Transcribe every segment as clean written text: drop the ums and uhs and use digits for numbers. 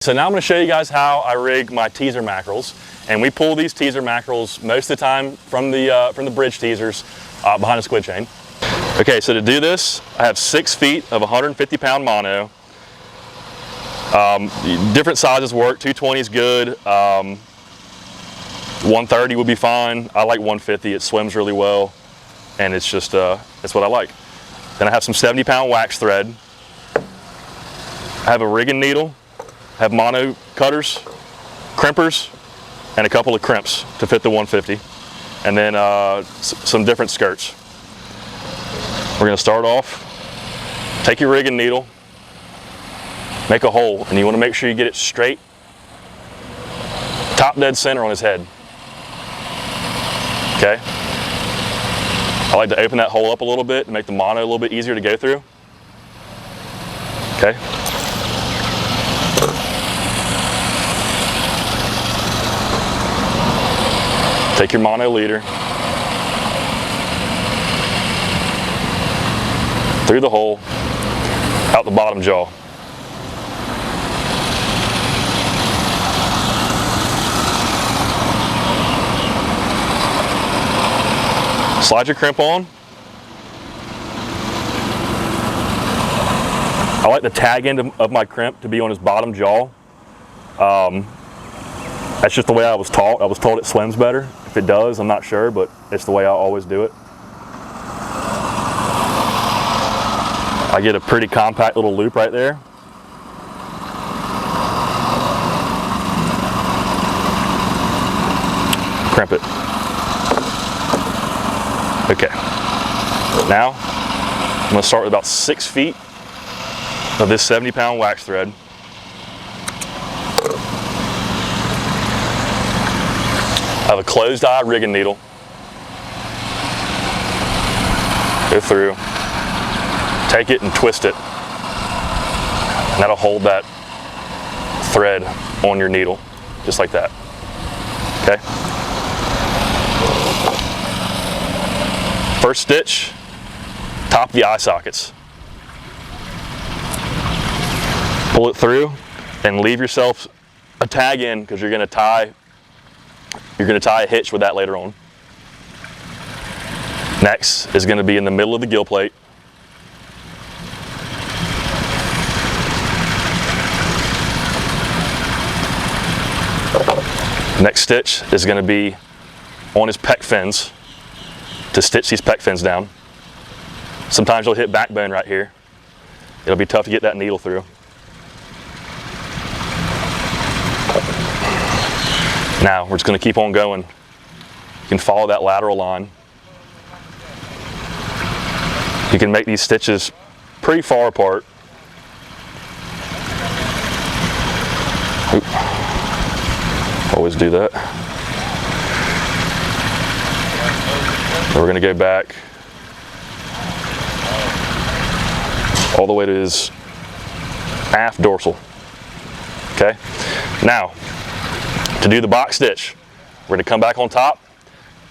So now I'm going to show you guys how I rig my teaser mackerels, and we pull these teaser mackerels most of the time from the bridge teasers behind a squid chain. Okay, so to do this, I have 6 feet of 150-pound mono. Different sizes work. 220 is good. 130 would be fine. I like 150. It swims really well, and it's just it's what I like. Then I have some 70-pound wax thread. I have a rigging needle. I have mono cutters, crimpers, and a couple of crimps to fit the 150, and then some different skirts. We're going to start off. Take your rigging needle, make a hole, and you want to make sure you get it straight, top dead center on his head. Okay. I like to open that hole up a little bit to make the mono a little bit easier to go through. Okay. Take your mono leader through the hole, out the bottom jaw. Slide your crimp on. I like the tag end of my crimp to be on his bottom jaw. That's just the way I was taught. I was told it swims better. If it does, I'm not sure, but it's the way I always do it. I get a pretty compact little loop right there. Crimp it. Okay. Now, I'm going to start with about 6 feet of this 70-pound wax thread. I have a closed eye rigging needle. Go through, take it and twist it. And that'll hold that thread on your needle, just like that. Okay? First stitch, top of the eye sockets. Pull it through and leave yourself a tag in, because you're going to tie a hitch with that later on. Next is going to be in the middle of the gill plate. Next stitch is going to be on his pec fins to stitch these pec fins down. Sometimes you'll hit backbone right here. It'll be tough to get that needle through. Now we're just going to keep on going. You can follow that lateral line. You can make these stitches pretty far apart. Oop. Always do that. Then we're going to go back all the way to his aft dorsal. Okay. Now, to do the box stitch, we're going to come back on top,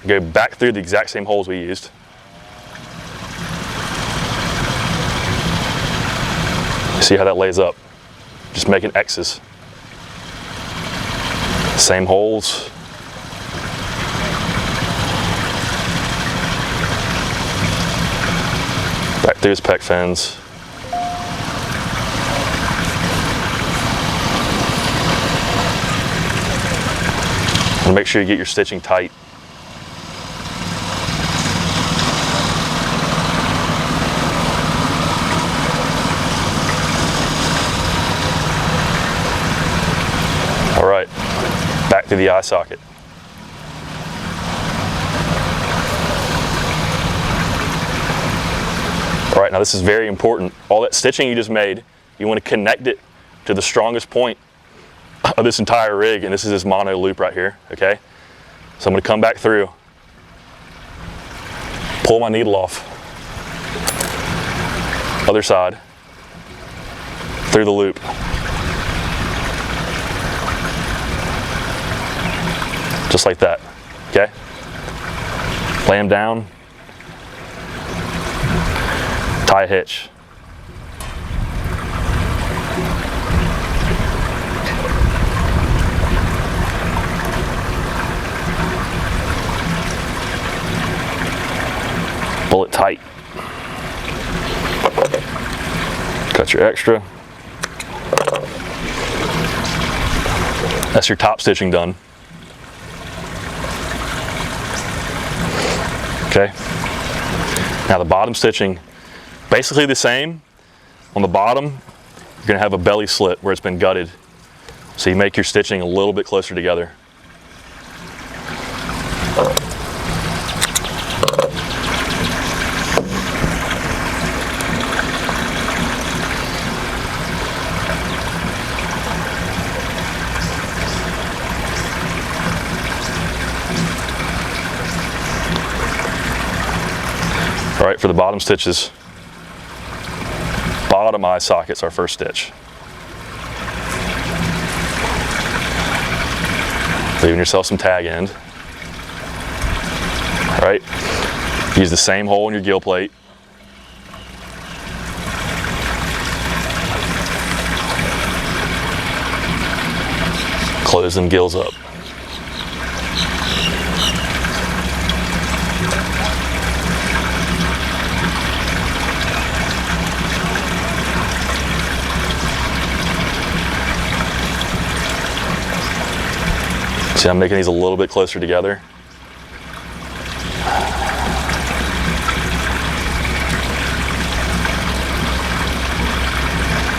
go back through the exact same holes we used. See how that lays up? Just making X's. Same holes. Back through his pec fins. And make sure you get your stitching tight. All right, back to the eye socket. All right, now this is very important. All that stitching you just made, you want to connect it to the strongest point of this entire rig, and this is this mono loop right here, okay? So I'm going to come back through, pull my needle off, other side, through the loop. Just like that, okay? Lay them down, tie a hitch. That's your extra. That's your top stitching done. Okay. Now the bottom stitching, basically the same. On the bottom, you're gonna have a belly slit where it's been gutted. So you make your stitching a little bit closer together. All right, for the bottom stitches, bottom eye socket's our first stitch. Leaving yourself some tag end. All right, use the same hole in your gill plate. Close them gills up. See, I'm making these a little bit closer together.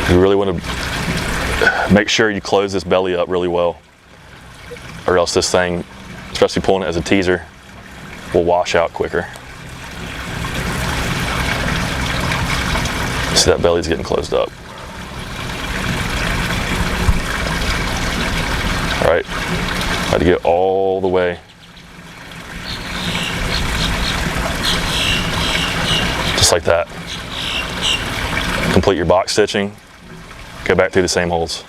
You really want to make sure you close this belly up really well, or else this thing, especially pulling it as a teaser, will wash out quicker. See, that belly's getting closed up. All right. I had to get all the way. Just like that. Complete your box stitching. Go back through the same holes.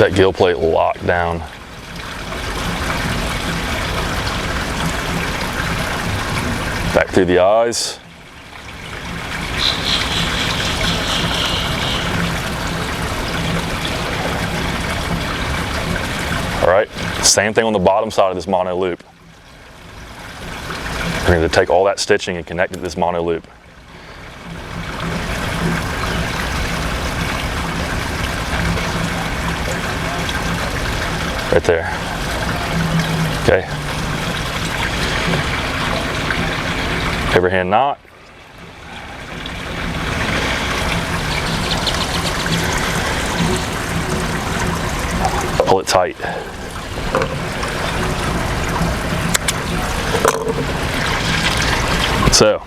That gill plate locked down. Back through the eyes. All right, same thing on the bottom side of this mono loop. We're going to take all that stitching and connect it to this mono loop. Right there. Okay. Overhand knot. Pull it tight. So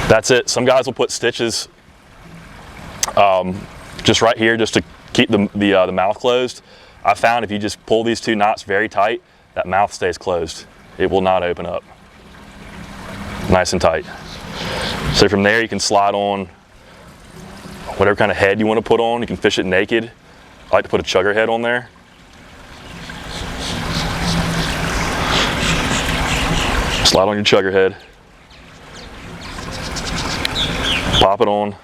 that's it. Some guys will put stitches just right here just to keep the mouth closed. I found if you just pull these two knots very tight, that mouth stays closed. It will not open up. Nice and tight. So from there you can slide on whatever kind of head you want to put on. You can fish it naked. I like to put a chugger head on there. Slide on your chugger head. Pop it on.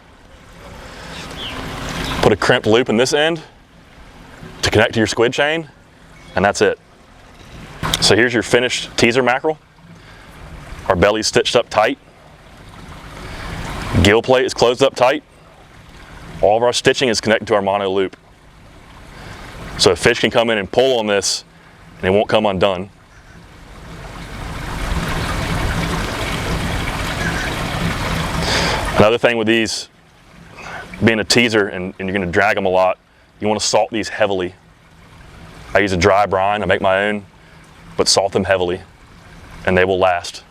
Put a crimped loop in this end to connect to your squid chain, and that's it. So here's your finished teaser mackerel. Our belly's stitched up tight. Gill plate is closed up tight. All of our stitching is connected to our mono loop. So a fish can come in and pull on this and it won't come undone. Another thing with these, being a teaser and you're going to drag them a lot, you want to salt these heavily. I use a dry brine, I make my own, but salt them heavily and they will last.